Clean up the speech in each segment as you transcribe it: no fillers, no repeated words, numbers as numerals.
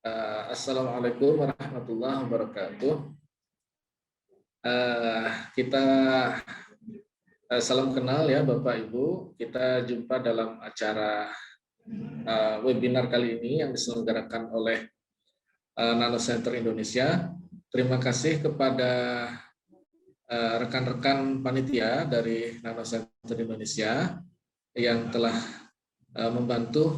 Assalamualaikum warahmatullahi wabarakatuh. Kita salam kenal ya Bapak Ibu. Kita jumpa dalam acara webinar kali ini yang diselenggarakan oleh Nano Center Indonesia. Terima kasih kepada rekan-rekan panitia dari Nano Center Indonesia yang telah membantu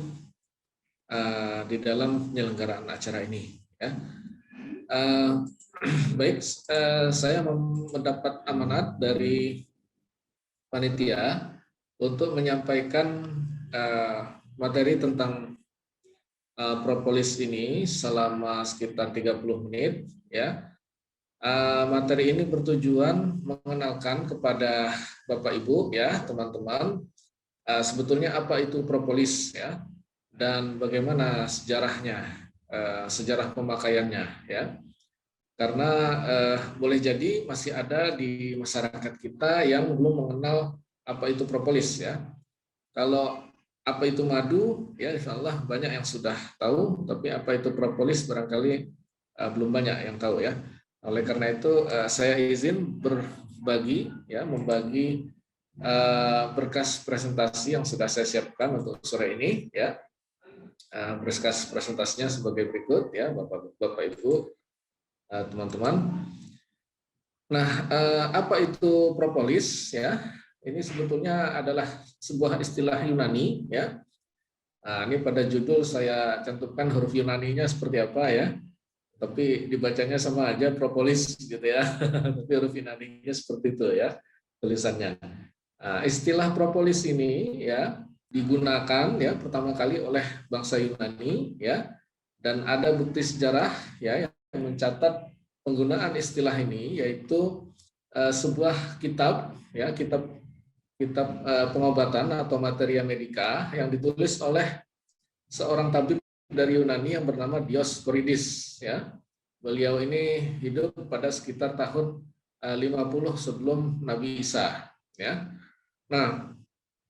di dalam penyelenggaraan acara ini. Ya. Baik, saya mendapat amanat dari panitia untuk menyampaikan materi tentang propolis ini selama sekitar 30 menit. Ya. Materi ini bertujuan mengenalkan kepada Bapak Ibu, ya teman-teman, sebetulnya apa itu propolis, ya, dan bagaimana sejarahnya, sejarah pemakaiannya, ya. Karena boleh jadi masih ada di masyarakat kita yang belum mengenal apa itu propolis, ya. Kalau apa itu madu, ya insya Allah banyak yang sudah tahu, tapi apa itu propolis barangkali belum banyak yang tahu, ya. Oleh karena itu saya izin berbagi, ya, membagi berkas presentasi yang sudah saya siapkan untuk sore ini, ya. Berkas presentasinya sebagai berikut, ya Bapak Ibu, teman-teman. Nah, apa itu propolis, ya? Ini sebetulnya adalah sebuah istilah Yunani, ya. Nah, ini pada judul saya cantumkan huruf Yunaninya seperti apa, ya. Tapi dibacanya sama aja propolis gitu, ya. Tapi huruf Yunaninya seperti itu, ya, tulisannya. Nah, istilah propolis ini, ya, digunakan, ya, pertama kali oleh bangsa Yunani, ya. Dan ada bukti sejarah, ya, yang mencatat penggunaan istilah ini, yaitu sebuah kitab, ya, kitab pengobatan atau materia medica yang ditulis oleh seorang tabib dari Yunani yang bernama Dioscorides, ya. Beliau ini hidup pada sekitar tahun 50 sebelum Nabi Isa, ya. Nah,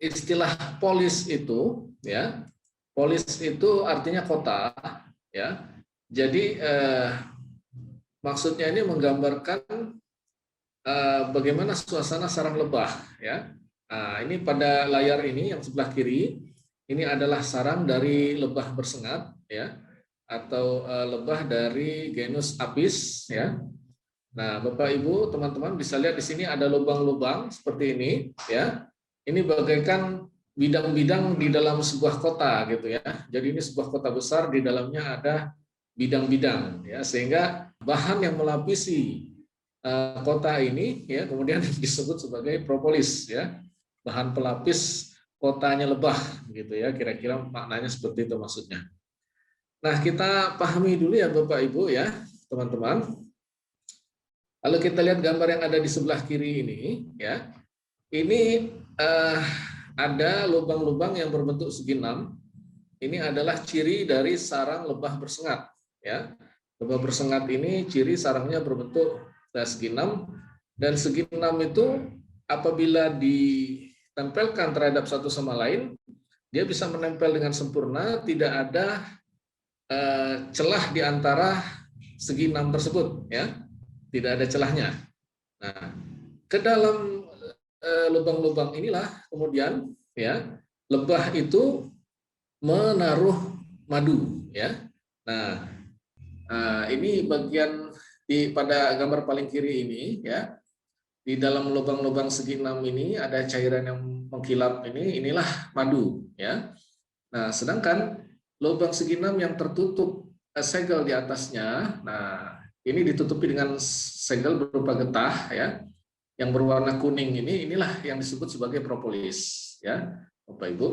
istilah polis itu, ya, polis itu artinya kota, ya. Jadi maksudnya ini menggambarkan bagaimana suasana sarang lebah, ya. Nah, ini pada layar ini yang sebelah kiri, ini adalah sarang dari lebah bersengat, ya, atau lebah dari genus Apis, ya. Nah, Bapak Ibu, teman-teman bisa lihat di sini ada lubang-lubang seperti ini, ya. Ini bagaikan bidang-bidang di dalam sebuah kota gitu, ya. Jadi ini sebuah kota besar, di dalamnya ada bidang-bidang, ya, sehingga bahan yang melapisi kota ini, ya, kemudian disebut sebagai propolis, ya, bahan pelapis kotanya lebah gitu, ya, kira-kira maknanya seperti itu maksudnya. Nah, kita pahami dulu ya Bapak Ibu, ya teman-teman. Kalau kita lihat gambar yang ada di sebelah kiri ini, ya, ini ada lubang-lubang yang berbentuk segi 6. Ini adalah ciri dari sarang lebah bersengat, ya. Lebah bersengat ini ciri sarangnya berbentuk segi 6, dan segi 6 itu apabila ditempelkan terhadap satu sama lain, dia bisa menempel dengan sempurna, tidak ada celah di antara segi 6 tersebut, ya. Tidak ada celahnya. Nah, ke dalam lubang-lubang inilah kemudian, ya, lebah itu menaruh madu, ya. Nah, ini bagian pada gambar paling kiri ini, ya. Di dalam lubang-lubang segi 6 ini ada cairan yang mengkilap ini, inilah madu, ya. Nah, sedangkan lubang segi 6 yang tertutup segel di atasnya, nah ini ditutupi dengan segel berupa getah, ya, yang berwarna kuning ini, inilah yang disebut sebagai propolis, ya, Bapak Ibu.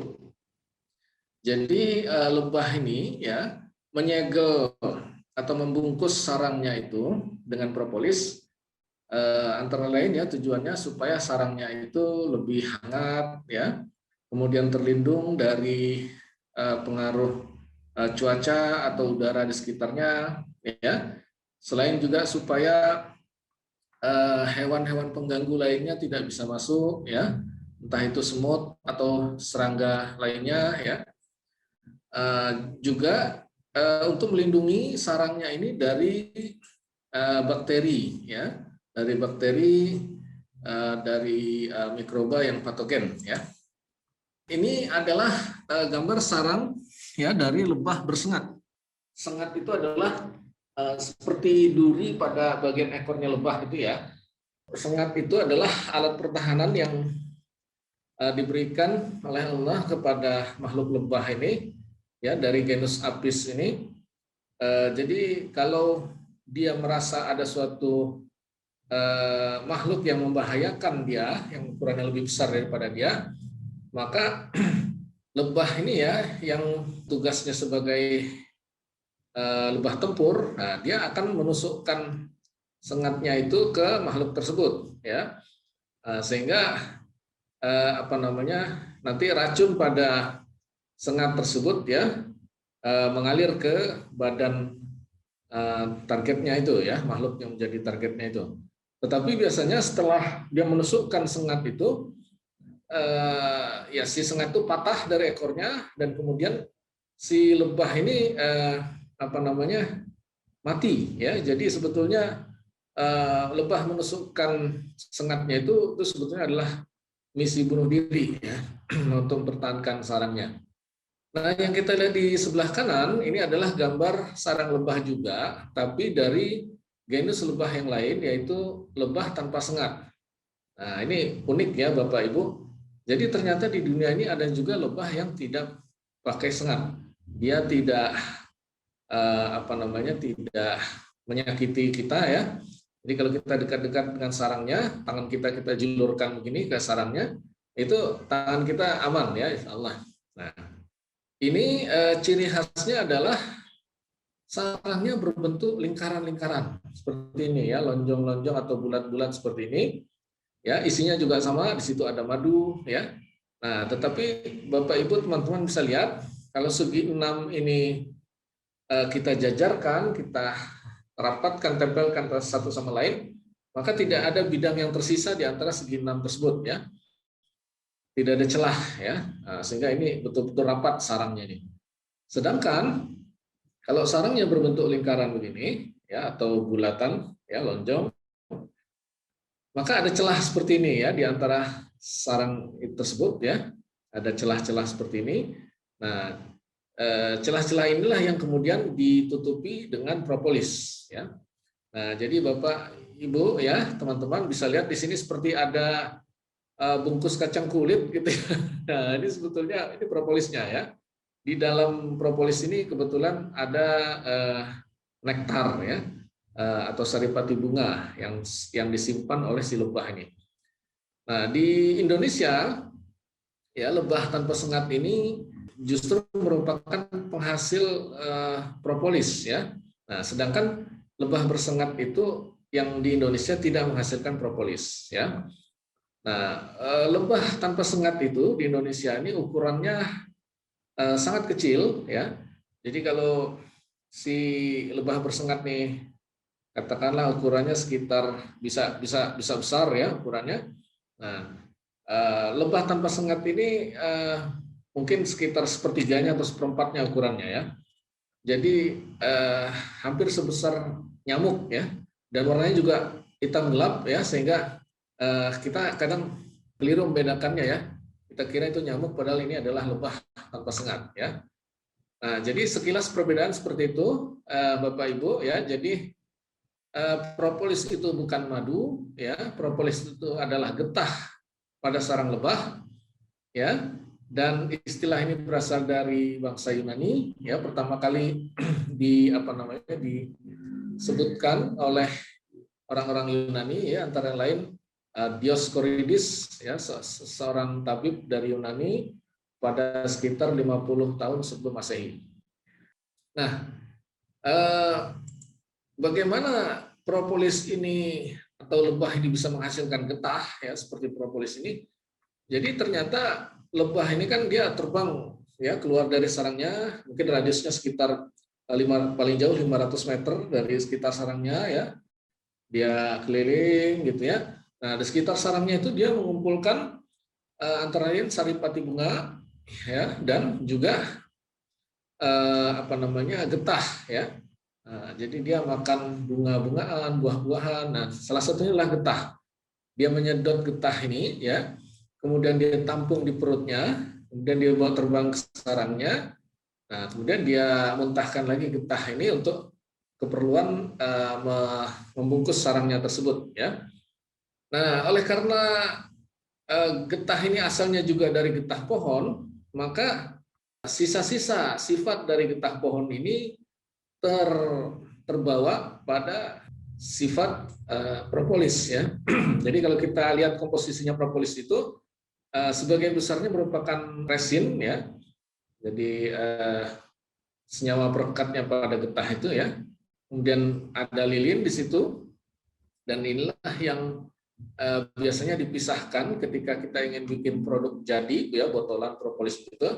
Jadi lebah ini, ya, menyegel atau membungkus sarangnya itu dengan propolis, antara lain, ya, tujuannya supaya sarangnya itu lebih hangat, ya, kemudian terlindung dari pengaruh cuaca atau udara di sekitarnya, ya. Selain juga supaya hewan-hewan pengganggu lainnya tidak bisa masuk, ya, entah itu semut atau serangga lainnya, ya. Juga untuk melindungi sarangnya ini dari bakteri, ya, dari bakteri, dari mikroba yang patogen, ya. Ini adalah gambar sarang, ya, dari lebah bersengat. Sengat itu adalah seperti duri pada bagian ekornya lebah itu, ya. Sengat itu adalah alat pertahanan yang diberikan oleh Allah kepada makhluk lebah ini, ya, dari genus Apis ini. Jadi kalau dia merasa ada suatu makhluk yang membahayakan dia, yang ukurannya lebih besar daripada dia, maka lebah ini, ya, yang tugasnya sebagai lebah tempur, nah, dia akan menusukkan sengatnya itu ke makhluk tersebut, ya, sehingga nanti racun pada sengat tersebut, ya, mengalir ke badan targetnya itu, ya, makhluk yang menjadi targetnya itu. Tetapi biasanya setelah dia menusukkan sengat itu, ya, si sengat itu patah dari ekornya dan kemudian si lebah ini mati, ya. Jadi sebetulnya lebah menusukkan sengatnya itu sebetulnya adalah misi bunuh diri, ya, untuk mempertahankan sarangnya. Nah, yang kita lihat di sebelah kanan ini adalah gambar sarang lebah juga, tapi dari genus lebah yang lain, yaitu lebah tanpa sengat. Nah, ini unik, ya, Bapak Ibu. Jadi ternyata di dunia ini ada juga lebah yang tidak pakai sengat. Dia tidak tidak menyakiti kita, ya. Jadi kalau kita dekat-dekat dengan sarangnya, tangan kita julurkan begini ke sarangnya, itu tangan kita aman, ya, insya Allah. Nah, ini ciri khasnya adalah sarangnya berbentuk lingkaran-lingkaran seperti ini, ya, lonjong-lonjong atau bulat-bulat seperti ini, ya. Isinya juga sama, di situ ada madu, ya. Nah, tetapi Bapak Ibu teman-teman bisa lihat kalau segi 6 ini kita jajarkan, kita rapatkan, tempelkan satu sama lain, maka tidak ada bidang yang tersisa di antara segi 6 tersebut, ya. Tidak ada celah, ya. Nah, sehingga ini betul-betul rapat sarangnya ini. Sedangkan kalau sarangnya berbentuk lingkaran begini, ya, atau bulatan, ya, lonjong, maka ada celah seperti ini, ya, di antara sarang tersebut, ya. Ada celah-celah seperti ini. Nah, celah-celah inilah yang kemudian ditutupi dengan propolis, ya. Nah, jadi Bapak Ibu, ya, teman-teman bisa lihat di sini seperti ada bungkus kacang kulit gitu, ya. Nah, ini sebetulnya ini propolisnya, ya. Di dalam propolis ini kebetulan ada nektar, ya, atau saripati bunga yang disimpan oleh si lebah ini. Nah, di Indonesia, ya, lebah tanpa sengat ini justru merupakan penghasil propolis, ya. Nah, sedangkan lebah bersengat itu yang di Indonesia tidak menghasilkan propolis, ya. Nah, lebah tanpa sengat itu di Indonesia ini ukurannya sangat kecil, ya. Jadi kalau si lebah bersengat nih, katakanlah ukurannya sekitar bisa besar, ya, ukurannya. Nah, lebah tanpa sengat ini mungkin sekitar sepertiganya atau seperempatnya ukurannya, ya. Jadi hampir sebesar nyamuk, ya, dan warnanya juga hitam gelap, ya, sehingga kita kadang keliru membedakannya, ya. Kita kira itu nyamuk, padahal ini adalah lebah tanpa sengat, ya. Nah, jadi sekilas perbedaan seperti itu, Bapak Ibu, ya. Jadi propolis itu bukan madu, ya. Propolis itu adalah getah pada sarang lebah, ya. Dan istilah ini berasal dari bangsa Yunani, ya. Pertama kali disebutkan oleh orang-orang Yunani, ya, antara lain Dioscorides, ya, seorang tabib dari Yunani pada sekitar 50 tahun sebelum Masehi. Nah, bagaimana propolis ini atau lebah ini bisa menghasilkan getah, ya, seperti propolis ini? Jadi ternyata lebah ini kan dia terbang, ya, keluar dari sarangnya, mungkin radiusnya sekitar paling jauh 500 meter dari sekitar sarangnya, ya. Dia keliling gitu, ya. Nah, di sekitar sarangnya itu dia mengumpulkan antara lain saripati bunga, ya, dan juga apa namanya, getah ya. Jadi dia makan bunga-bungaan, buah-buahan. Nah, salah satunya adalah getah. Dia menyedot getah ini ya, kemudian dia tampung di perutnya, kemudian dia bawa terbang ke sarangnya. Nah, kemudian dia muntahkan lagi getah ini untuk keperluan membungkus sarangnya tersebut ya. Nah, oleh karena getah ini asalnya juga dari getah pohon, maka sisa-sisa sifat dari getah pohon ini terbawa pada sifat propolis ya. Jadi kalau kita lihat komposisinya propolis itu sebagian besarnya merupakan resin ya. Jadi senyawa perekatnya pada getah itu ya. Kemudian ada lilin di situ, dan inilah yang biasanya dipisahkan ketika kita ingin bikin produk jadi ya, botolan propolis itu.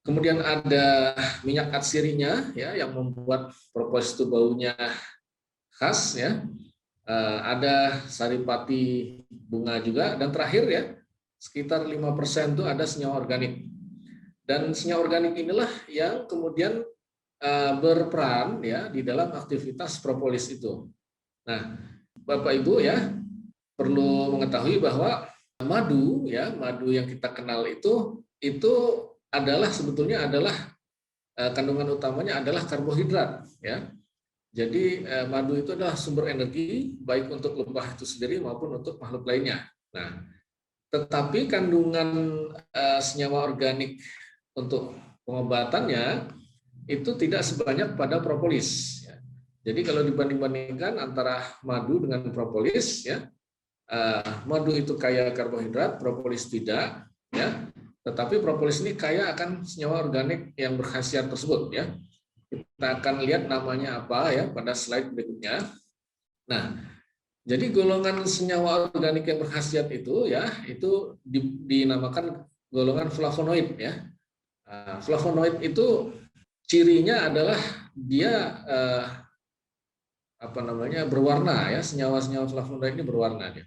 Kemudian ada minyak atsirinya ya, yang membuat propolis itu baunya khas ya. Ada saripati bunga juga, dan terakhir ya sekitar 5% itu ada senyawa organik. Dan senyawa organik inilah yang kemudian berperan ya di dalam aktivitas propolis itu. Nah, Bapak Ibu ya perlu mengetahui bahwa madu ya, madu yang kita kenal itu adalah sebetulnya adalah kandungan utamanya adalah karbohidrat ya. Jadi madu itu adalah sumber energi baik untuk lebah itu sendiri maupun untuk makhluk lainnya. Nah, tetapi kandungan senyawa organik untuk pengobatannya itu tidak sebanyak pada propolis. Ya. Jadi kalau dibanding-bandingkan antara madu dengan propolis, ya, madu itu kaya karbohidrat, propolis tidak, ya. Tetapi propolis ini kaya akan senyawa organik yang berkhasiat tersebut, ya. Kita akan lihat namanya apa ya pada slide berikutnya. Nah, jadi golongan senyawa organik yang berkhasiat itu, ya, itu dinamakan golongan flavonoid, ya. Flavonoid itu cirinya adalah dia berwarna ya, senyawa-senyawa flavonoid ini berwarna dia.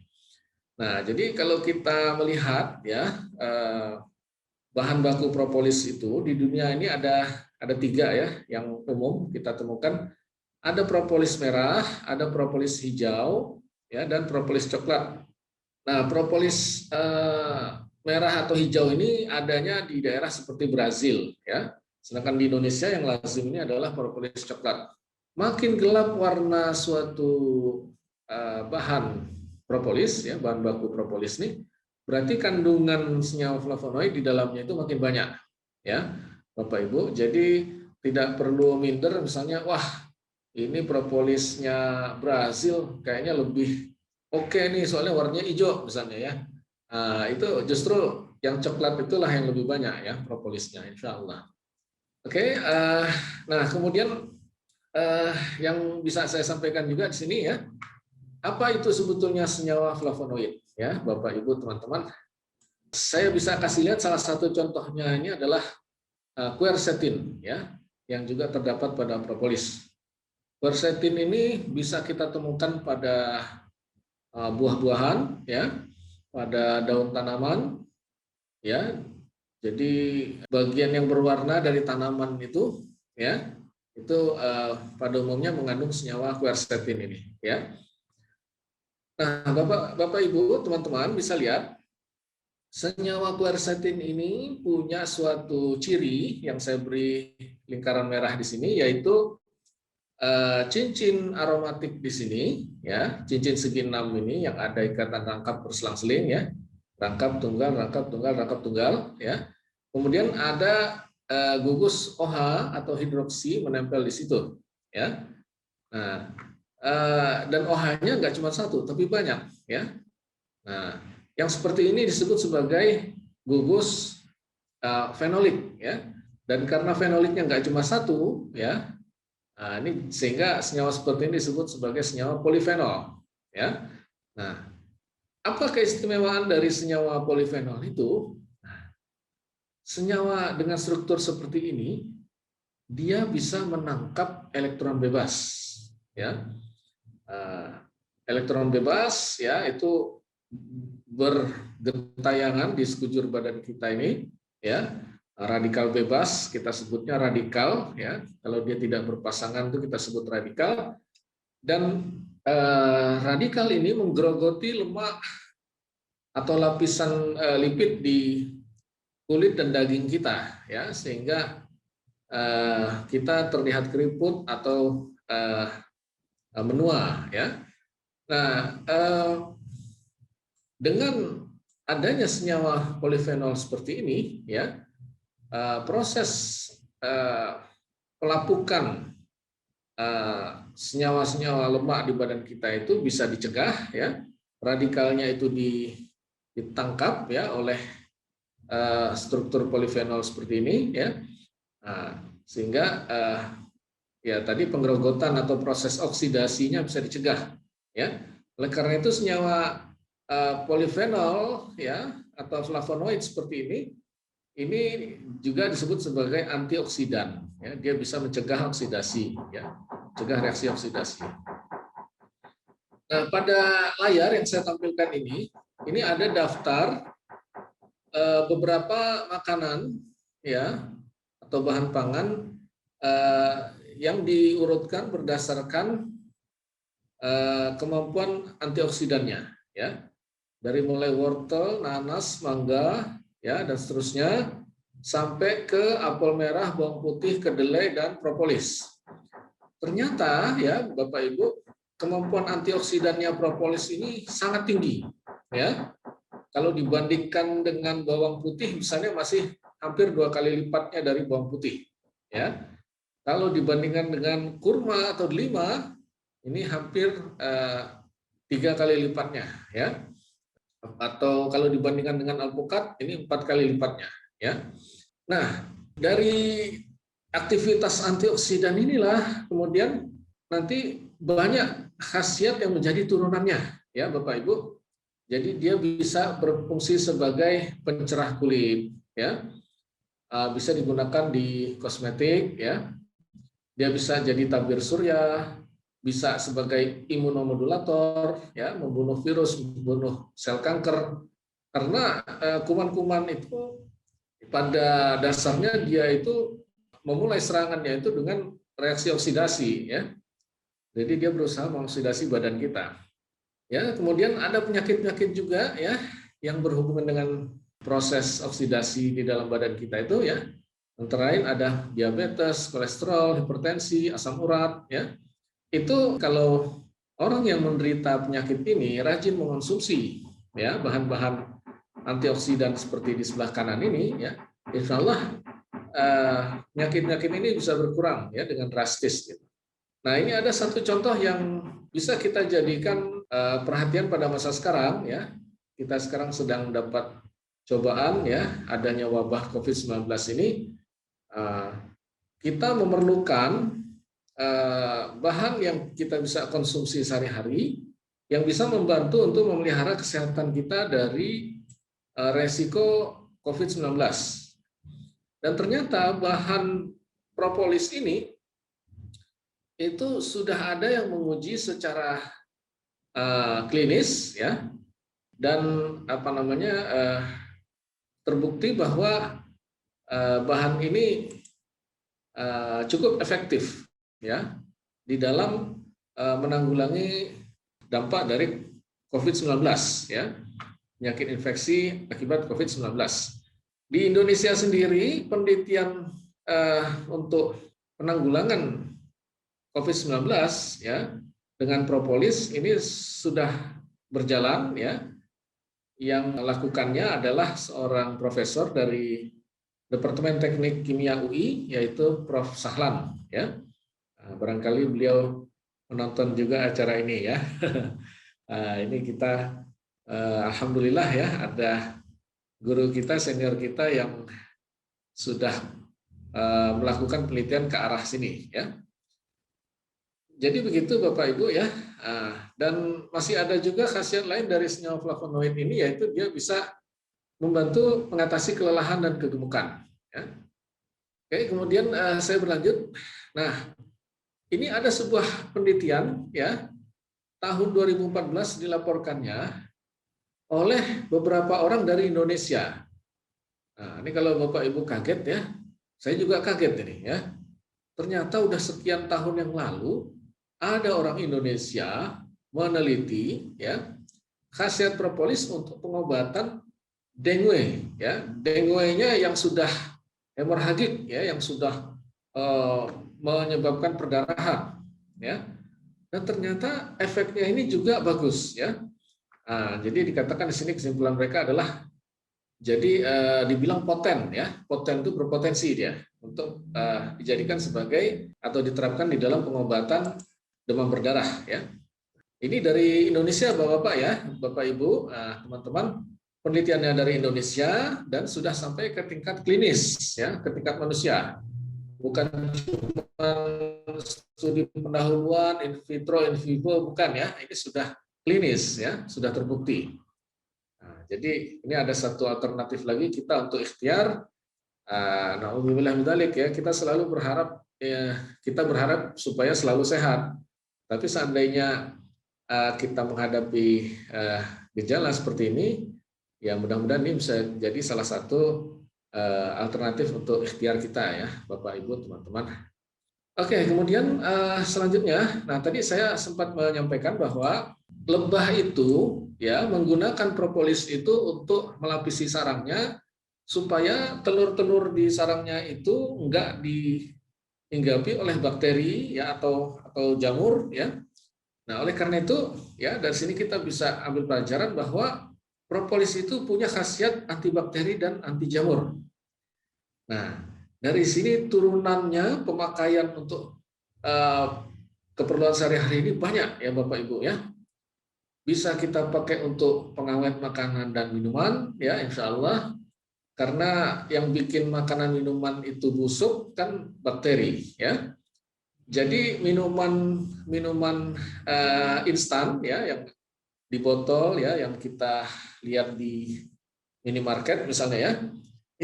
Nah, jadi kalau kita melihat ya bahan baku propolis itu di dunia ini ada 3 ya yang umum kita temukan. Ada propolis merah, ada propolis hijau, ya, dan propolis coklat. Nah, propolis merah atau hijau ini adanya di daerah seperti Brazil, ya. Sedangkan di Indonesia yang lazim ini adalah propolis coklat. Makin gelap warna suatu bahan propolis, ya, bahan baku propolis ini, berarti kandungan senyawa flavonoid di dalamnya itu makin banyak, ya, Bapak Ibu. Jadi tidak perlu minder, misalnya, wah ini propolisnya Brazil kayaknya lebih oke nih, soalnya warnanya hijau misalnya ya. Nah, itu justru yang coklat itulah yang lebih banyak ya propolisnya, insya Allah. Oke, nah kemudian yang bisa saya sampaikan juga di sini ya, apa itu sebetulnya senyawa flavonoid ya, Bapak Ibu teman-teman. Saya bisa kasih lihat salah satu contohnya ini adalah quercetin ya, yang juga terdapat pada propolis. Quercetin ini bisa kita temukan pada buah-buahan ya, pada daun tanaman ya. Jadi bagian yang berwarna dari tanaman itu ya, itu pada umumnya mengandung senyawa quercetin ini ya. Nah, Bapak Ibu, teman-teman bisa lihat senyawa quercetin ini punya suatu ciri yang saya beri lingkaran merah di sini, yaitu cincin aromatik di sini, ya, cincin segi 6 ini yang ada ikatan rangkap berselang-seling, ya, rangkap tunggal, rangkap tunggal, rangkap tunggal, ya. Kemudian ada gugus OH atau hidroksi menempel di situ, ya. Nah, dan OH-nya nggak cuma satu, tapi banyak, ya. Nah, yang seperti ini disebut sebagai gugus fenolik, ya. Dan karena fenoliknya nggak cuma satu, ya. Nah, ini sehingga senyawa seperti ini disebut sebagai senyawa polifenol, ya. Nah, apa keistimewaan dari senyawa polifenol itu? Nah, senyawa dengan struktur seperti ini dia bisa menangkap elektron bebas, ya. Elektron bebas, ya, itu bergentayangan di sekujur badan kita ini, ya. radikal bebas, kita sebutnya radikal, ya. Kalau dia tidak berpasangan itu kita sebut radikal. Dan radikal ini menggerogoti lemak atau lapisan lipid di kulit dan daging kita, ya, sehingga kita terlihat keriput atau menua, ya. Nah, dengan adanya senyawa polifenol seperti ini, ya, proses pelapukan senyawa-senyawa lemak di badan kita itu bisa dicegah, ya. Radikalnya itu ditangkap, ya, oleh struktur polifenol seperti ini, ya. Sehingga ya tadi penggerogotan atau proses oksidasinya bisa dicegah, ya. Oleh karena itu senyawa polifenol, ya, atau flavonoid seperti ini juga disebut sebagai antioksidan, ya. Dia bisa mencegah oksidasi, ya, mencegah reaksi oksidasi. Nah, pada layar yang saya tampilkan ini ada daftar beberapa makanan, ya, atau bahan pangan yang diurutkan berdasarkan kemampuan antioksidannya, ya. Dari mulai wortel, nanas, mangga, ya, dan seterusnya, sampai ke apel merah, bawang putih, kedelai, dan propolis. Ternyata, ya, Bapak Ibu, kemampuan antioksidannya propolis ini sangat tinggi, ya. Kalau dibandingkan dengan bawang putih, misalnya masih hampir 2 kali lipatnya dari bawang putih, ya. Kalau dibandingkan dengan kurma atau delima, ini hampir 3 kali lipatnya, ya. Atau kalau dibandingkan dengan alpukat, ini 4 kali lipatnya, ya. Nah, dari aktivitas antioksidan inilah kemudian nanti banyak khasiat yang menjadi turunannya, ya, Bapak Ibu. Jadi dia bisa berfungsi sebagai pencerah kulit, ya. Bisa digunakan di kosmetik, ya. Dia bisa jadi tabir surya, bisa sebagai imunomodulator, ya, membunuh virus, membunuh sel kanker. Karena kuman-kuman itu pada dasarnya dia itu memulai serangannya itu dengan reaksi oksidasi, ya. Jadi dia berusaha mengoksidasi badan kita. Ya, kemudian ada penyakit-penyakit juga, ya, yang berhubungan dengan proses oksidasi di dalam badan kita itu, ya. Antara lain ada diabetes, kolesterol, hipertensi, asam urat, ya. Itu kalau orang yang menderita penyakit ini rajin mengonsumsi, ya, bahan-bahan antioksidan seperti di sebelah kanan ini, ya, insya Allah penyakit-penyakit ini bisa berkurang, ya, dengan drastis, gitu. Nah, ini ada satu contoh yang bisa kita jadikan perhatian pada masa sekarang, ya. Kita sekarang sedang mendapat cobaan, ya, adanya wabah COVID-19 ini. Kita memerlukan bahan yang kita bisa konsumsi sehari-hari yang bisa membantu untuk memelihara kesehatan kita dari resiko COVID-19. Dan ternyata bahan propolis ini itu sudah ada yang menguji secara klinis, ya, dan terbukti bahwa bahan ini cukup efektif, ya, di dalam menanggulangi dampak dari COVID-19, ya, penyakit infeksi akibat COVID-19. Di Indonesia sendiri penelitian untuk penanggulangan COVID-19, ya, dengan propolis ini sudah berjalan, ya. Yang melakukannya adalah seorang profesor dari Departemen Teknik Kimia UI, yaitu Prof. Sahlan, ya. Barangkali beliau menonton juga acara ini, ya. Ini kita alhamdulillah, ya, ada guru kita, senior kita yang sudah melakukan penelitian ke arah sini, ya. Jadi begitu Bapak Ibu, ya. Dan masih ada juga khasiat lain dari senyawa flavonoid ini, yaitu dia bisa membantu mengatasi kelelahan dan kegemukan, ya. Oke, kemudian saya berlanjut. Nah, ini ada sebuah penelitian, ya, tahun 2014 dilaporkannya oleh beberapa orang dari Indonesia. Nah, ini kalau Bapak Ibu kaget ya, saya juga kaget ini ya. Ternyata udah sekian tahun yang lalu ada orang Indonesia meneliti ya khasiat propolis untuk pengobatan dengue ya. Dengue-nya yang sudah hemoragik ya, yang sudah eh, menyebabkan perdarahan ya. Dan ternyata efeknya ini juga bagus ya. Nah, jadi dikatakan di sini kesimpulan mereka adalah jadi dibilang poten ya, poten itu berpotensi dia untuk dijadikan sebagai atau diterapkan di dalam pengobatan demam berdarah ya. Ini dari Indonesia Bapak-bapak ya, Bapak Ibu, teman-teman, penelitiannya dari Indonesia dan sudah sampai ke tingkat klinis ya, ke tingkat manusia. Bukan cuma studi pendahuluan in vitro, in vivo, bukan ya. Ini sudah klinis ya, sudah terbukti. Nah, jadi ini ada satu alternatif lagi kita untuk ikhtiar. Nauzubillah min dzalik ya, kita selalu berharap ya, kita berharap supaya selalu sehat. Tapi seandainya kita menghadapi gejala seperti ini, ya mudah-mudahan ini bisa jadi salah satu alternatif untuk ikhtiar kita ya, Bapak Ibu teman-teman. Oke, kemudian selanjutnya, nah tadi saya sempat menyampaikan bahwa lebah itu ya menggunakan propolis itu untuk melapisi sarangnya supaya telur-telur di sarangnya itu enggak dihinggapi oleh bakteri ya atau jamur ya. Nah, oleh karena itu ya dari sini kita bisa ambil pelajaran bahwa propolis itu punya khasiat antibakteri dan anti jamur. Nah, dari sini turunannya pemakaian untuk keperluan sehari-hari ini banyak ya Bapak Ibu ya. Bisa kita pakai untuk pengawet makanan dan minuman ya insya Allah. Karena yang bikin makanan minuman itu busuk kan bakteri ya. Jadi minuman instan ya yang di botol ya yang kita lihat di minimarket misalnya ya,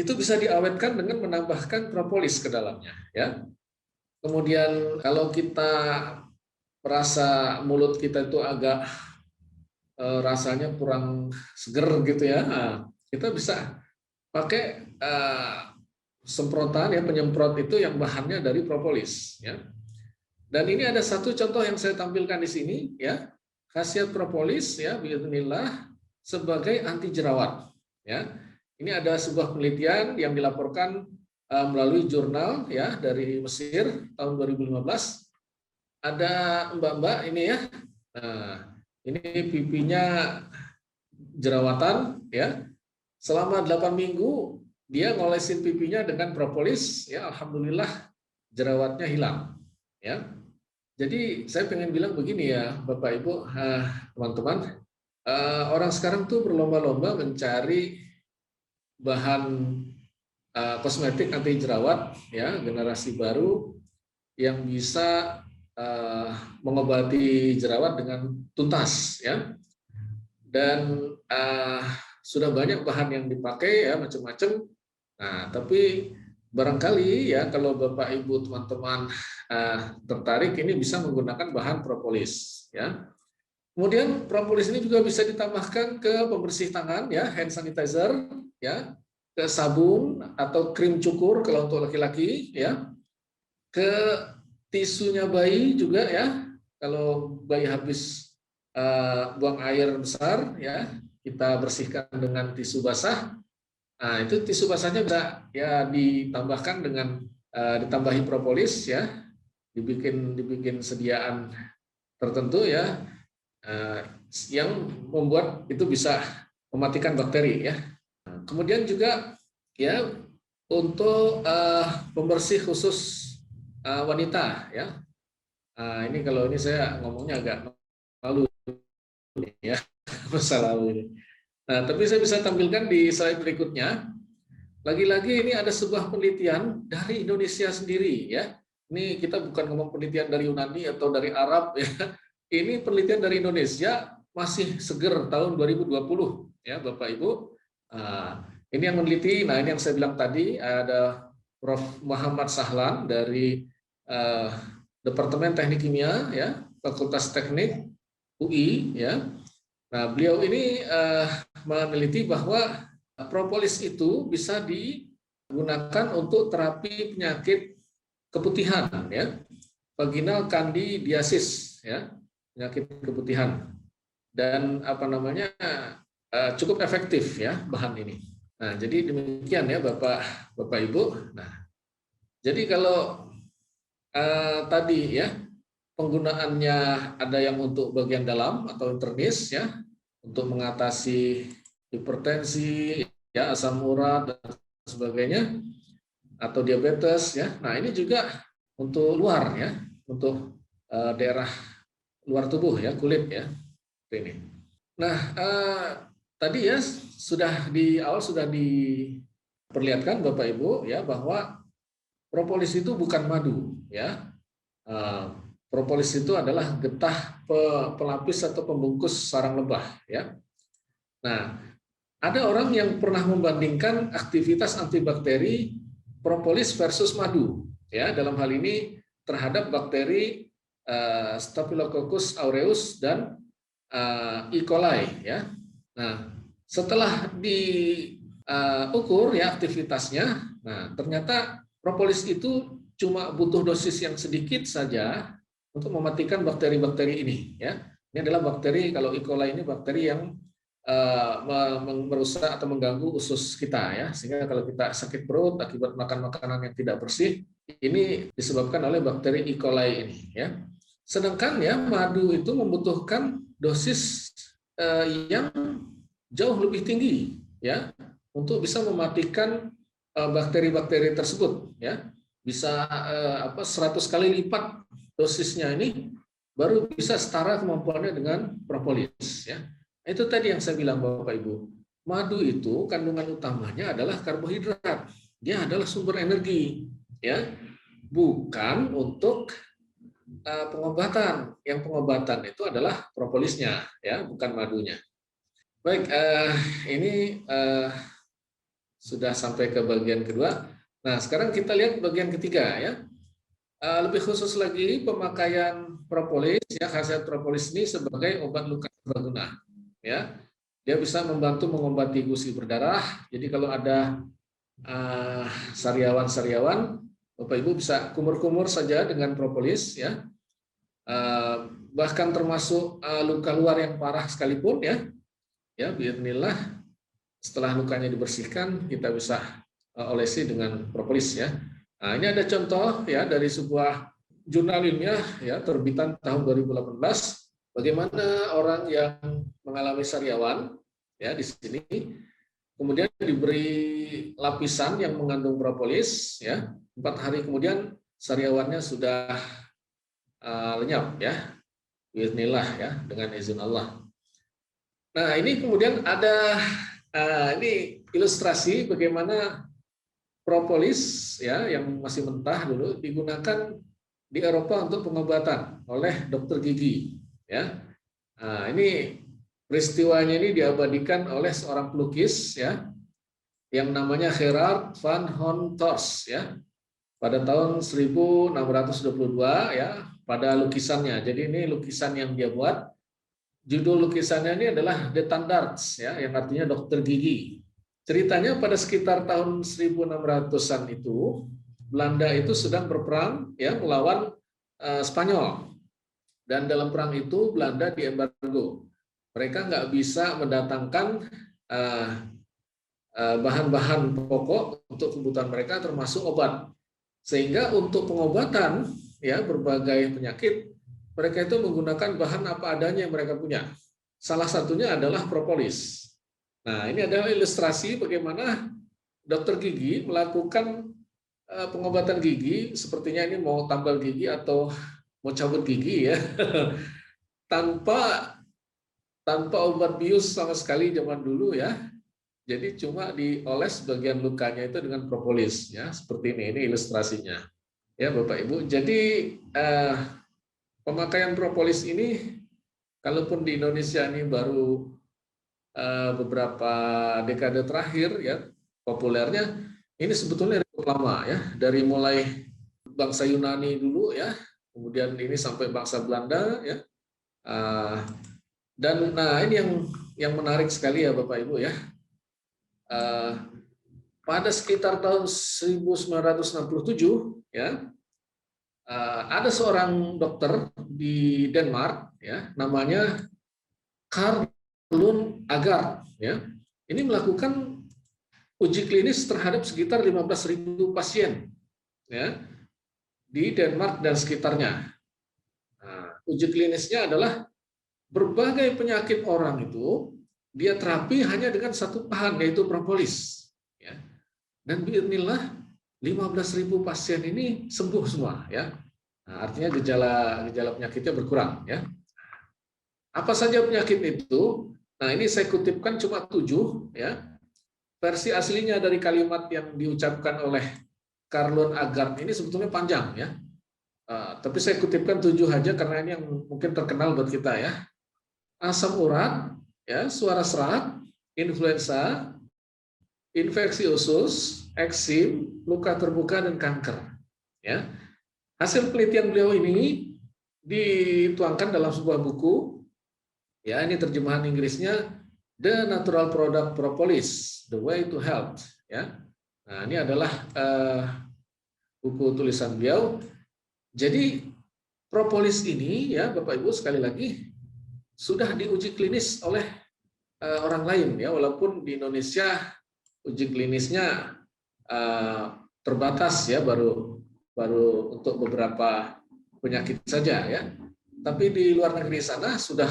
itu bisa diawetkan dengan menambahkan propolis ke dalamnya ya. Kemudian kalau kita merasa mulut kita itu agak rasanya kurang seger gitu ya, nah, kita bisa pakai semprotan ya, penyemprot itu yang bahannya dari propolis ya. Dan ini ada satu contoh yang saya tampilkan di sini ya. Khasiat propolis ya bismillah sebagai anti jerawat ya. Ini ada sebuah penelitian yang dilaporkan melalui jurnal ya dari Mesir tahun 2015. Ada mbak-mbak ini ya. Nah, ini pipinya jerawatan ya. Selama 8 minggu dia ngolesin pipinya dengan propolis ya, alhamdulillah jerawatnya hilang ya. Jadi saya pengen bilang begini ya Bapak Ibu, teman-teman, orang sekarang tuh berlomba-lomba mencari bahan kosmetik anti jerawat ya, generasi baru yang bisa mengobati jerawat dengan tuntas ya. Dan sudah banyak bahan yang dipakai ya macam-macam. Nah, tapi barangkali ya kalau Bapak Ibu teman-teman tertarik ini bisa menggunakan bahan propolis ya. Kemudian propolis ini juga bisa ditambahkan ke pembersih tangan ya, hand sanitizer ya, ke sabun atau krim cukur kalau untuk laki-laki ya. Ke tisunya bayi juga ya. Kalau bayi habis buang air besar ya, kita bersihkan dengan tisu basah. Nah, itu tisu basahnya bisa ya ditambahkan dengan ditambahi propolis ya, dibikin sediaan tertentu ya, yang membuat itu bisa mematikan bakteri ya. Kemudian juga ya untuk pembersih khusus wanita ya. Ini kalau ini saya ngomongnya agak malu ya masalah ini. Nah, tapi saya bisa tampilkan di slide berikutnya. Lagi-lagi ini ada sebuah penelitian dari Indonesia sendiri ya. Ini kita bukan ngomong penelitian dari Yunani atau dari Arab ya. Ini penelitian dari Indonesia masih seger tahun 2020 ya Bapak Ibu. Ini yang meneliti. Nah, ini yang saya bilang tadi ada Prof. Muhammad Sahlan dari Departemen Teknik Kimia ya, Fakultas Teknik UI ya. Nah, beliau ini meneliti bahwa propolis itu bisa digunakan untuk terapi penyakit keputihan, ya, vaginal candidiasis, ya, penyakit keputihan, dan cukup efektif, ya, bahan ini. Nah, jadi demikian ya Bapak Ibu. Nah, jadi kalau tadi ya penggunaannya ada yang untuk bagian dalam atau internis, ya, untuk mengatasi hipertensi, ya, asam urat dan sebagainya, atau diabetes, ya. Nah, ini juga untuk luar, ya, untuk daerah luar tubuh, ya, kulit, ya, ini. Nah, tadi ya sudah di awal sudah diperlihatkan Bapak Ibu, ya, bahwa propolis itu bukan madu, ya. Propolis itu adalah getah pelapis atau pembungkus sarang lebah, ya. Nah, ada orang yang pernah membandingkan aktivitas antibakteri propolis versus madu, ya, dalam hal ini terhadap bakteri Staphylococcus aureus dan E. coli, ya. Nah, setelah diukur ya aktivitasnya, nah ternyata propolis itu cuma butuh dosis yang sedikit saja untuk mematikan bakteri-bakteri ini, ya. Ini adalah bakteri, kalau E. coli ini bakteri yang merusak atau mengganggu usus kita, ya, sehingga kalau kita sakit perut akibat makan makanan yang tidak bersih, ini disebabkan oleh bakteri E. coli ini, ya. Sedangkan ya madu itu membutuhkan dosis yang jauh lebih tinggi, ya, untuk bisa mematikan bakteri-bakteri tersebut, ya. Bisa 100 kali lipat dosisnya ini baru bisa setara kemampuannya dengan propolis, ya. Itu tadi yang saya bilang Bapak Ibu. Madu itu kandungan utamanya adalah karbohidrat. Dia adalah sumber energi, ya. Bukan untuk pengobatan. Yang pengobatan itu adalah propolisnya, ya, bukan madunya. Baik, ini sudah sampai ke bagian kedua. Nah, sekarang kita lihat bagian ketiga, ya. Lebih khusus lagi pemakaian propolis, ya, khasiat propolis ini sebagai obat luka serbaguna, ya. Dia bisa membantu mengobati gusi berdarah. Jadi kalau ada sariawan-sariawan, Bapak Ibu bisa kumur-kumur saja dengan propolis, ya. Bahkan termasuk luka luar yang parah sekalipun, ya. Ya, biarlah setelah lukanya dibersihkan kita bisa olesi dengan propolis, ya. Nah, ini ada contoh, ya, dari sebuah jurnal ilmiah, ya, terbitan tahun 2018, bagaimana orang yang mengalami sariawan, ya, di sini kemudian diberi lapisan yang mengandung propolis, ya. 4 hari kemudian sariawannya sudah lenyap, ya. Bismillah, ya, dengan izin Allah. Nah, ini kemudian ada ini ilustrasi bagaimana propolis, ya, yang masih mentah dulu digunakan di Eropa untuk pengobatan oleh dokter gigi, ya. Nah, ini peristiwanya ini diabadikan oleh seorang pelukis, ya, yang namanya Gerard van Honthorst, ya, pada tahun 1622, ya, pada lukisannya. Jadi ini lukisan yang dia buat. Judul lukisannya ini adalah The Tandarts, ya, yang artinya dokter gigi. Ceritanya pada sekitar tahun 1600-an itu, Belanda itu sedang berperang, ya, melawan Spanyol. Dan dalam perang itu Belanda diembargo. Mereka nggak bisa mendatangkan bahan-bahan pokok untuk kebutuhan mereka, termasuk obat. Sehingga untuk pengobatan, ya, berbagai penyakit, mereka itu menggunakan bahan apa adanya yang mereka punya. Salah satunya adalah propolis. Nah, ini adalah ilustrasi bagaimana dokter gigi melakukan pengobatan gigi, sepertinya ini mau tambal gigi atau mau cabut gigi, ya, tanpa obat bius sama sekali zaman dulu, ya. Jadi cuma dioles bagian lukanya itu dengan propolis, ya, seperti ini ilustrasinya, ya, Bapak Ibu. Jadi pemakaian propolis ini, kalaupun di Indonesia ini baru beberapa dekade terakhir, ya, populernya, ini sebetulnya cukup lama, ya, dari mulai bangsa Yunani dulu, ya, kemudian ini sampai bangsa Belanda, ya. Dan nah ini yang menarik sekali, ya, Bapak Ibu, ya. eh, pada sekitar tahun 1967 ya, ada seorang dokter di Denmark ya, namanya Carl Lund Agard ya. Ini melakukan uji klinis terhadap sekitar 15.000 pasien ya di Denmark dan sekitarnya. Nah, uji klinisnya adalah berbagai penyakit orang itu dia terapi hanya dengan satu bahan, yaitu propolis. Ya. Dan biidznillah 15.000 pasien ini sembuh semua. Ya. Nah, artinya gejala penyakitnya berkurang. Ya. Apa saja penyakit itu? Nah, ini saya kutipkan cuma 7. Ya. Versi aslinya dari kalimat yang diucapkan oleh Carlon Agard ini sebetulnya panjang. Ya. Tapi saya kutipkan 7 aja karena ini yang mungkin terkenal buat kita ya. Asam urat, ya, suara serak, influenza, infeksi usus, eksim, luka terbuka dan kanker. Ya. Hasil penelitian beliau ini dituangkan dalam sebuah buku. Ya, ini terjemahan Inggrisnya The Natural Product Propolis, The Way to Health. Ya. Nah, ini adalah buku tulisan beliau. Jadi propolis ini ya Bapak Ibu sekali lagi sudah diuji klinis oleh orang lain ya, walaupun di Indonesia uji klinisnya terbatas ya, baru untuk beberapa penyakit saja ya. Tapi di luar negeri sana sudah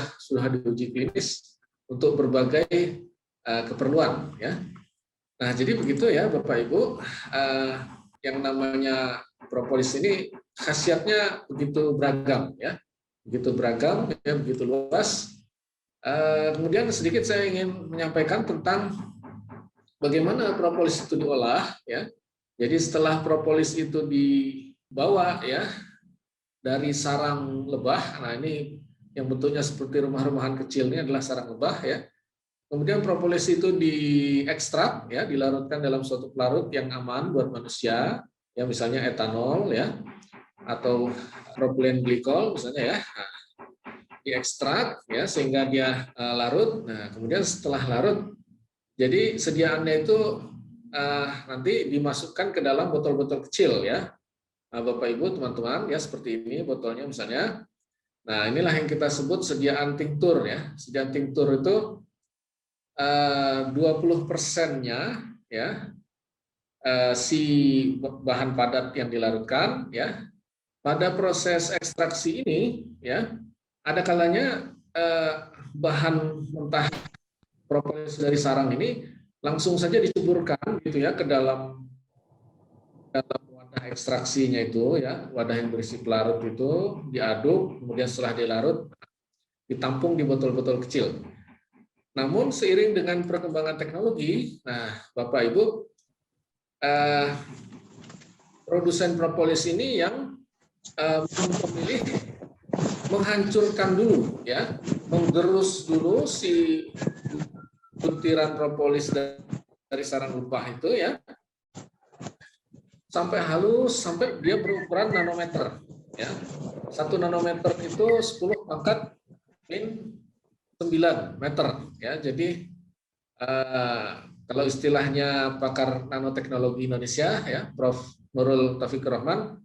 diuji klinis untuk berbagai keperluan ya. Nah, jadi begitu ya Bapak Ibu, yang namanya propolis ini khasiatnya begitu beragam ya. Begitu beragam, ya, begitu luas. Kemudian sedikit saya ingin menyampaikan tentang bagaimana propolis itu diolah. Ya. Jadi setelah propolis itu dibawa ya dari sarang lebah, nah ini yang bentuknya seperti rumah-rumahan kecil ini adalah sarang lebah ya. Kemudian propolis itu diekstrak ya, dilarutkan dalam suatu pelarut yang aman buat manusia, ya misalnya etanol ya, atau propylene glikol misalnya ya. Nah, diekstrak ya sehingga dia larut. Nah, kemudian setelah larut, jadi sediaannya itu nanti dimasukkan ke dalam botol-botol kecil ya. Nah, Bapak Ibu, teman-teman ya, seperti ini botolnya misalnya. Nah, inilah yang kita sebut sediaan tinktur ya. Sediaan tinktur itu 20%-nya ya si bahan padat yang dilarutkan ya. Pada proses ekstraksi ini ya, ada kalanya bahan mentah propolis dari sarang ini langsung saja diceburkan gitu ya ke dalam wadah ekstraksinya itu ya, wadah yang berisi pelarut itu diaduk, kemudian setelah dilarut ditampung di botol-botol kecil. Namun seiring dengan perkembangan teknologi, nah Bapak Ibu, produsen propolis ini yang memilih menghancurkan dulu ya, menggerus dulu si butiran propolis dari sarang lebah itu ya sampai halus, sampai dia berukuran nanometer ya. 1 nanometer itu 10⁻⁹ meter ya. Jadi kalau istilahnya pakar nanoteknologi Indonesia ya, Prof. Nurul Taufikur Rahman,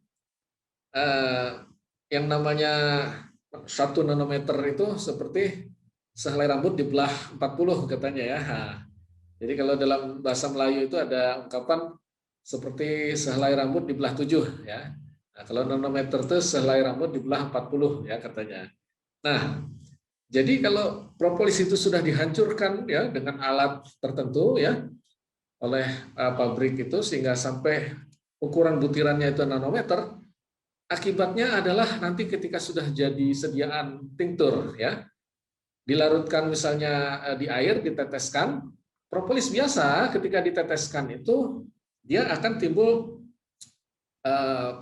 yang namanya 1 nanometer itu seperti sehelai rambut dibelah 40 katanya ya. Nah, jadi kalau dalam bahasa Melayu itu ada ungkapan seperti sehelai rambut dibelah 7 ya. Nah, kalau nanometer itu sehelai rambut dibelah 40 ya katanya. Nah, jadi kalau propolis itu sudah dihancurkan ya dengan alat tertentu ya oleh pabrik itu sehingga sampai ukuran butirannya itu nanometer, akibatnya adalah nanti ketika sudah jadi sediaan tinktur ya, dilarutkan misalnya di air, diteteskan, propolis biasa ketika diteteskan itu dia akan timbul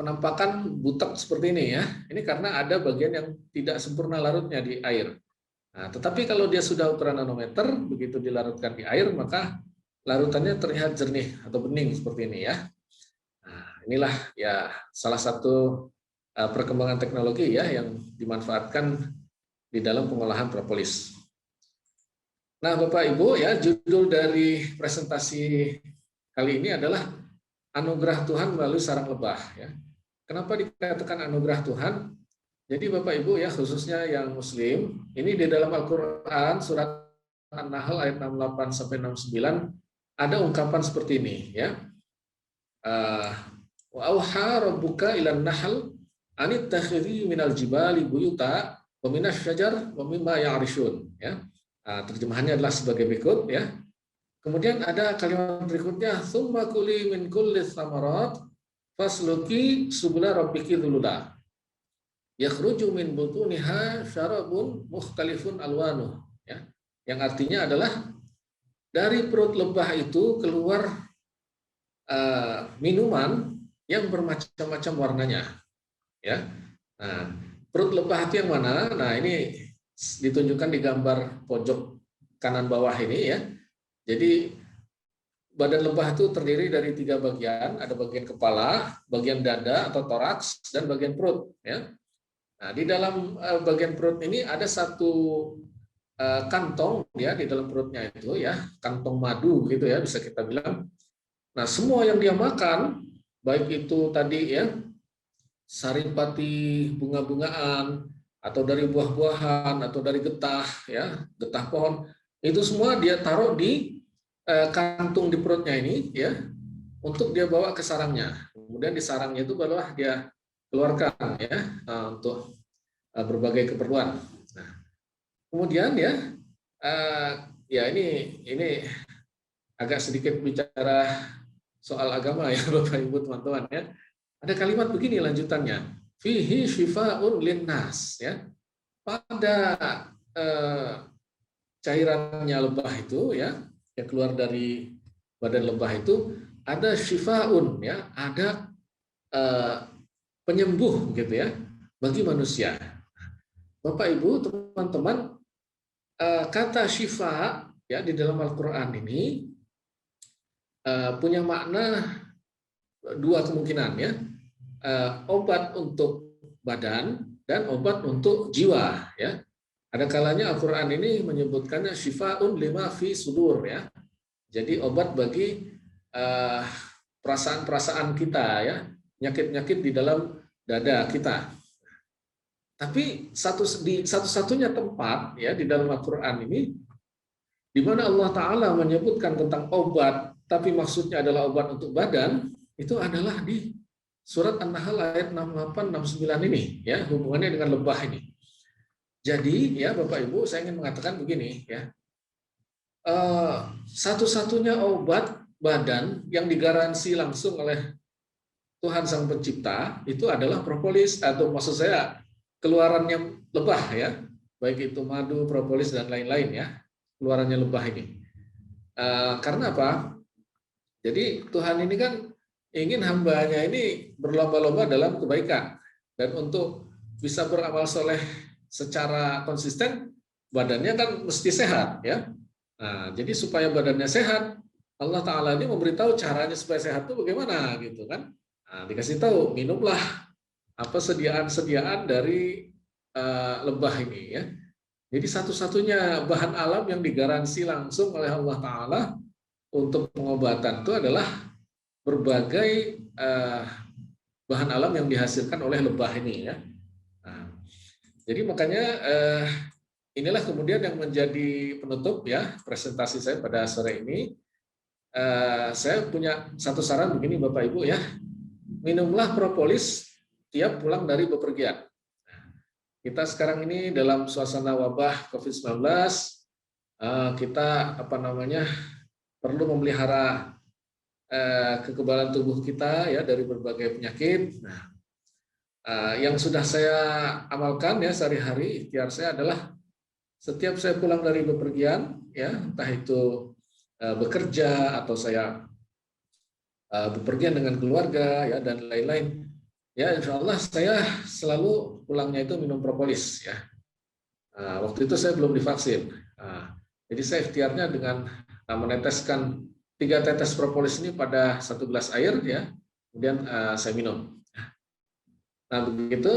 penampakan butek seperti ini ya. Ini karena ada bagian yang tidak sempurna larutnya di air. Nah, tetapi kalau dia sudah ukuran nanometer, begitu dilarutkan di air, maka larutannya terlihat jernih atau bening seperti ini ya. Nah, inilah ya salah satu perkembangan teknologi ya yang dimanfaatkan di dalam pengolahan propolis. Nah, Bapak Ibu ya, judul dari presentasi kali ini adalah Anugerah Tuhan melalui sarang lebah ya. Kenapa dikatakan anugerah Tuhan? Jadi Bapak Ibu ya, khususnya yang muslim, ini di dalam Al-Qur'an surat An-Nahl ayat 68 sampai 69 ada ungkapan seperti ini ya. Wa auha rabbuka ilan nahl anittakhidhi minal jibali buyuta wa minasy syajar wa mimma ya'rishun ya. Terjemahannya adalah sebagai berikut ya. Kemudian ada kalimat berikutnya, summa kuli min kulli tsamarat fasluki subula rabbiki dzulula. Yakhruju min butuniha syarabun mukhtalifun alwanuh ya. Yang artinya adalah dari perut lebah itu keluar minuman yang bermacam-macam warnanya ya. Nah, perut lebah itu yang mana? Nah, ini ditunjukkan di gambar pojok kanan bawah ini ya. Jadi badan lebah itu terdiri dari 3 bagian, ada bagian kepala, bagian dada atau toraks, dan bagian perut. Ya. Nah, di dalam bagian perut ini ada satu kantong ya di dalam perutnya itu ya, kantong madu gitu ya bisa kita bilang. Nah, semua yang dia makan, baik itu tadi ya saripati bunga-bungaan atau dari buah-buahan atau dari getah ya, getah pohon, itu semua dia taruh di kantung di perutnya ini ya untuk dia bawa ke sarangnya. Kemudian di sarangnya itu barulah dia keluarkan ya untuk berbagai keperluan. Nah, kemudian ya ini agak sedikit bicara soal agama ya Bapak Ibu teman-teman ya. Ada kalimat begini lanjutannya. Fihi syifa'un linnas ya. Pada cairannya lebah itu ya yang keluar dari badan lebah itu ada syifaun ya, ada penyembuh gitu ya bagi manusia. Bapak Ibu teman-teman, kata syifa ya di dalam Al-Qur'an ini punya makna 2 kemungkinan ya. Obat untuk badan dan obat untuk jiwa ya. Ada kalanya Al-Qur'an ini menyebutkannya syifaun lima fi sudur ya. Jadi obat bagi perasaan-perasaan kita ya, penyakit-penyakit di dalam dada kita. Tapi satu-satunya tempat ya di dalam Al-Qur'an ini di mana Allah Ta'ala menyebutkan tentang obat, tapi maksudnya adalah obat untuk badan, itu adalah di surat An-Nahl ayat 68-69 ini, ya hubungannya dengan lebah ini. Jadi ya Bapak Ibu, saya ingin mengatakan begini ya, satu-satunya obat badan yang digaransi langsung oleh Tuhan Sang Pencipta itu adalah propolis, atau maksud saya keluarannya lebah ya, baik itu madu, propolis dan lain-lain ya, keluarannya lebah ini. Karena apa? Jadi Tuhan ini kan ingin hambanya ini berlomba-lomba dalam kebaikan, dan untuk bisa beramal soleh secara konsisten badannya kan mesti sehat ya. Nah, jadi supaya badannya sehat, Allah Ta'ala ini memberitahu caranya supaya sehat itu bagaimana gitu kan. Nah, dikasih tahu minumlah apa sediaan-sediaan dari lebah ini ya. Jadi satu-satunya bahan alam yang digaransi langsung oleh Allah Ta'ala untuk pengobatan itu adalah berbagai bahan alam yang dihasilkan oleh lebah ini ya. Nah, jadi makanya inilah kemudian yang menjadi penutup ya presentasi saya pada sore ini. Saya punya satu saran begini Bapak Ibu ya, minumlah propolis tiap pulang dari bepergian. Kita sekarang ini dalam suasana wabah COVID-19, kita perlu memelihara kekebalan tubuh kita ya dari berbagai penyakit. Nah, yang sudah saya amalkan ya sehari-hari, ikhtiar saya adalah setiap saya pulang dari bepergian ya, entah itu bekerja atau saya bepergian dengan keluarga ya dan lain-lain, ya insya Allah saya selalu pulangnya itu minum propolis ya. Waktu itu saya belum divaksin, jadi saya ikhtiarnya dengan meneteskan 3 tetes propolis ini pada 1 gelas air ya, kemudian saya minum. Nah begitu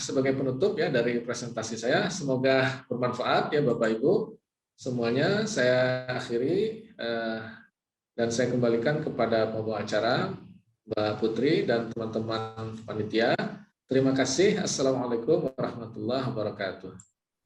sebagai penutup ya dari presentasi saya, semoga bermanfaat ya Bapak Ibu. semuanya saya akhiri dan saya kembalikan kepada pembawa acara Mbak Putri dan teman-teman panitia. Terima kasih. Assalamualaikum warahmatullahi wabarakatuh.